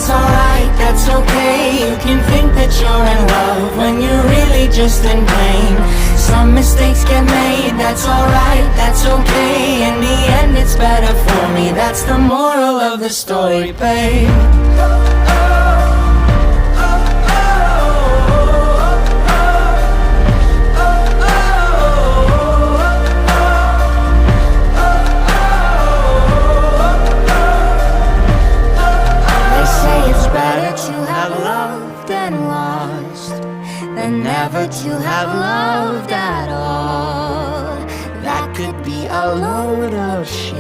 that's alright, that's okay. You can think that you're in love when you're really just in pain. Some mistakes get made, that's alright, that's okay. In the end it's better for me, that's the moral of the story, babe. And never to have loved at all. That could be a load of shit.